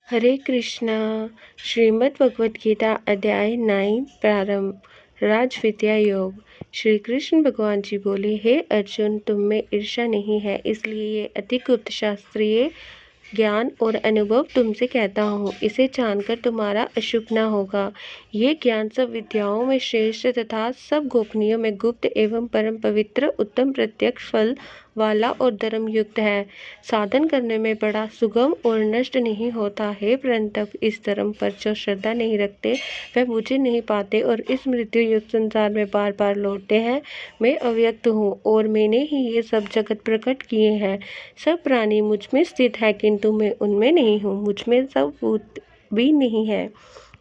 हरे कृष्णा। श्रीमद् भगवद गीता अध्याय 9 प्रारंभ। राज विद्या योग। श्री कृष्ण भगवान जी बोले, हे अर्जुन, तुम में ईर्ष्या नहीं है, इसलिए ये अति गुप्त शास्त्रीय ज्ञान और अनुभव तुमसे कहता हूँ। इसे जानकर तुम्हारा अशुभ न होगा। ये ज्ञान सब विद्याओं में श्रेष्ठ तथा सब गोपनीयों में गुप्त एवं परम पवित्र उत्तम प्रत्यक्ष फल वाला और धर्म युक्त है। साधन करने में बड़ा सुगम और नष्ट नहीं होता है, परंतु इस धर्म पर जो श्रद्धा नहीं रखते वह मुझे नहीं पाते और इस मृत्यु युक्त संसार में बार बार लौटते हैं। मैं अव्यक्त हूँ और मैंने ही ये सब जगत प्रकट किए हैं। सब प्राणी मुझ में स्थित है, किंतु मैं उनमें नहीं हूँ। मुझ में सब भूत भी नहीं है।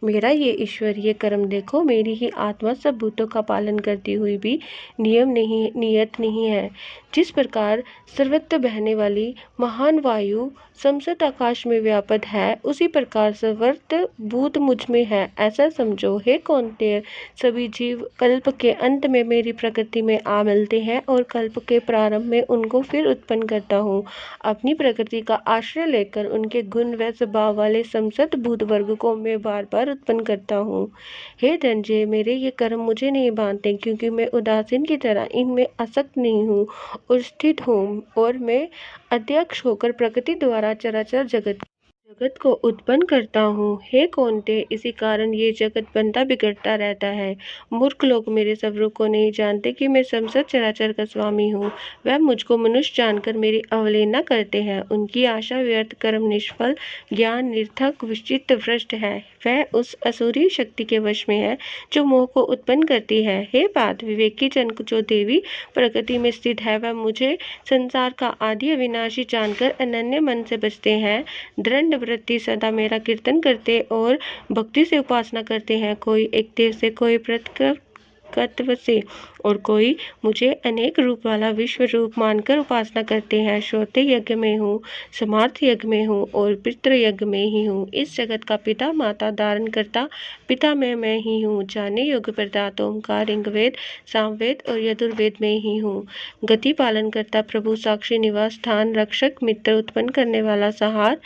मेरा ये ईश्वरीय कर्म देखो, मेरी ही आत्मा सब भूतों का पालन करती हुई भी नियत नहीं है। जिस प्रकार सर्वत्र बहने वाली महान वायु समस्त आकाश में व्याप्त है, उसी प्रकार सर्वत्र भूत मुझ में है, ऐसा समझो। हे कौन्तेय, सभी जीव कल्प के अंत में मेरी प्रकृति में आ मिलते हैं और कल्प के प्रारंभ में उनको फिर उत्पन्न करता हूँ। अपनी प्रकृति का आश्रय लेकर उनके गुण व स्वभाव वाले समस्त भूत वर्ग को मैं बार बार उत्पन्न करता हूँ। हे धनंजय, मेरे ये कर्म मुझे नहीं बांधते, क्योंकि मैं उदासीन की तरह इनमें आसक्त नहीं हूँ और स्थित हूँ, और मैं अध्यक्ष होकर प्रकृति द्वारा चराचर जगत को उत्पन्न करता हूँ। हे कौन्तेय, इसी कारण ये जगत बनता बिगड़ता रहता है। मूर्ख लोग मेरे स्वरूप को नहीं जानते कि मैं समस्त चराचर का स्वामी हूँ। वह मुझको मनुष्य जानकर मेरी अवहेलना करते हैं। उनकी आशा व्यर्थ, कर्म निष्फल, ज्ञान निरर्थक, विचित्त भ्रष्ट है। वह उस असुरी शक्ति के वश में है जो मोह को उत्पन्न करती है। हे पार्थ, विवेकी जन जो देवी प्रकृति में स्थित है, वह मुझे संसार का आदि अविनाशी जानकर अनन्य मन से बचते हैं। दृढ़ वृत्ति सदा मेरा कीर्तन करते और भक्ति से उपासना करते हैं। कोई एक देव से, कोई तत्व से और कोई मुझे अनेक रूप वाला विश्व रूप मानकर उपासना करते हैं। श्रोते यज्ञ में हूँ, समार्थ यज्ञ में हूँ और पितृ यज्ञ में ही हूँ। इस जगत का पिता माता धारण करता पिता मैं ही हूँ। जाने योग्य पदार्थ ओंकार, ऋग्वेद, सामवेद और यजुर्वेद में ही हूँ। गति पालन करता प्रभु, साक्षी निवास स्थान, रक्षक मित्र, उत्पन्न करने वाला सहार,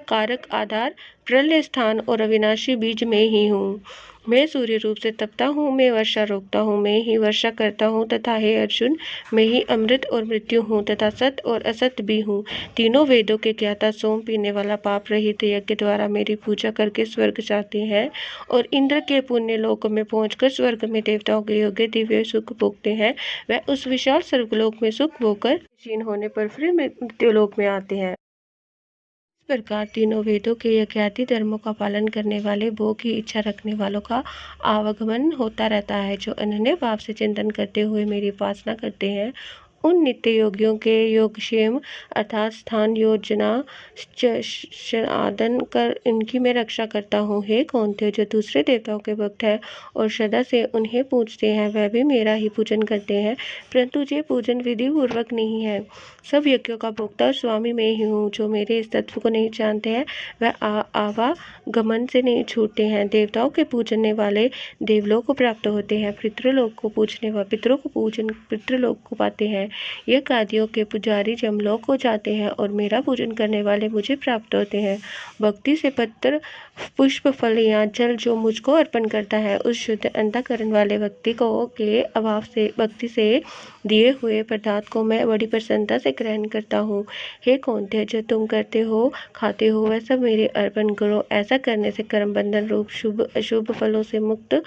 कारक आधार, प्रलय स्थान और अविनाशी बीज में ही हूँ। मैं सूर्य रूप से तपता हूँ, मैं वर्षा रोकता हूँ, मैं ही वर्षा करता हूँ तथा हे अर्जुन, मैं ही अमृत और मृत्यु हूँ तथा सत्य और असत्य भी हूँ। तीनों वेदों के ज्ञाता, सोम पीने वाला, पाप रहित यज्ञ द्वारा मेरी पूजा करके स्वर्ग जाते हैं और इंद्र के पुण्य लोक में पहुंचकर स्वर्ग में देवताओं के योग्य दिव्य सुख भोगते हैं। वह उस विशाल स्वर्गलोक में सुख भोगकर क्षीण होने पर फिर मृत्युलोक में आते हैं। इस प्रकार तीनों वेदों के यज्ञादि धर्मों का पालन करने वाले, भोग की इच्छा रखने वालों का आवागमन होता रहता है। जो अनन्य भाव से चिंतन करते हुए मेरी उपासना करते हैं, उन नित्य योगियों के योगक्षेम अर्थात स्थान योजना साधन कर इनकी मैं रक्षा करता हूँ। हे कौन्तेय, जो दूसरे देवताओं के भक्त हैं और श्रद्धा से उन्हें पूजते हैं, वह भी मेरा ही पूजन करते हैं, परंतु ये पूजन विधि पूर्वक नहीं है। सब यज्ञों का भोक्ता और स्वामी मैं ही हूँ। जो मेरे इस तत्व को नहीं जानते हैं, वह आवागमन से नहीं छूटते हैं। देवताओं के पूजने वाले देवलोक को प्राप्त होते हैं, पितृलोक को पूजने वाले पितरों को पूजन पितृलोक को पाते हैं। यज्ञ आदियों के पुजारी जमलोक को जाते हैं और मेरा पूजन करने वाले मुझे प्राप्त होते हैं। भक्ति से पत्र, पुष्प, फल या जल जो मुझको अर्पण करता है, उस शुद्ध अंतःकरण वाले व्यक्ति को के अभाव से भक्ति से दिए हुए पदार्थ को मैं बड़ी प्रसन्नता से ग्रहण करता हूँ। हे कौन्तेय, जो तुम करते हो खाते हो वह सब मेरे अर्पण करो। ऐसा करने से कर्म बंधन रूप शुभ अशुभ फलों से मुक्त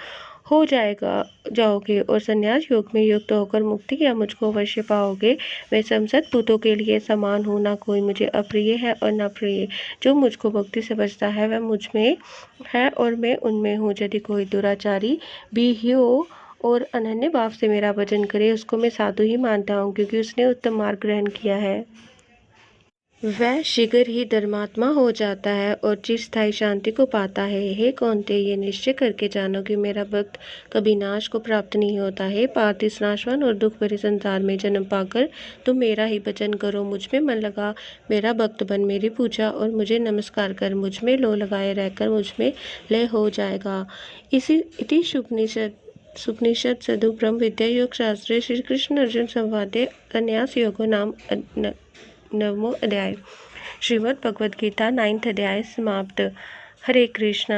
हो जाओगे और संन्यास योग में युक्त होकर मुक्ति या मुझको अवश्य पाओगे। मैं समस्त भूतों के लिए समान हूँ, ना कोई मुझे अप्रिय है और न प्रिय। जो मुझको भक्ति से बचता है वह मुझ में है और मैं उनमें हूँ। यदि कोई दुराचारी भी हो और अनन्य भाव से मेरा भजन करे, उसको मैं साधु ही मानता हूँ, क्योंकि उसने उत्तम मार्ग ग्रहण किया है। वह शीघ्र ही धर्मात्मा हो जाता है और चिरस्थायी शांति को पाता है। हे कौन्तेय, ये निश्चय करके जानो कि मेरा भक्त कभी नाश को प्राप्त नहीं होता है। पार्थ, इस नाशवान और दुख भरे संसार में जन्म पाकर तुम मेरा ही भजन करो, मुझ में मन लगा मेरा भक्त बन, मेरी पूजा और मुझे नमस्कार कर, मुझ में लो लगाए रहकर मुझ में लय हो जाएगा। इति सुपनिषद सदु ब्रह्म विद्या योग शास्त्रे श्री कृष्ण अर्जुन संवादे संन्यास योगो नाम नवमो अध्याय। श्रीमद् भगवद गीता 9th अध्याय समाप्त। हरे कृष्णा।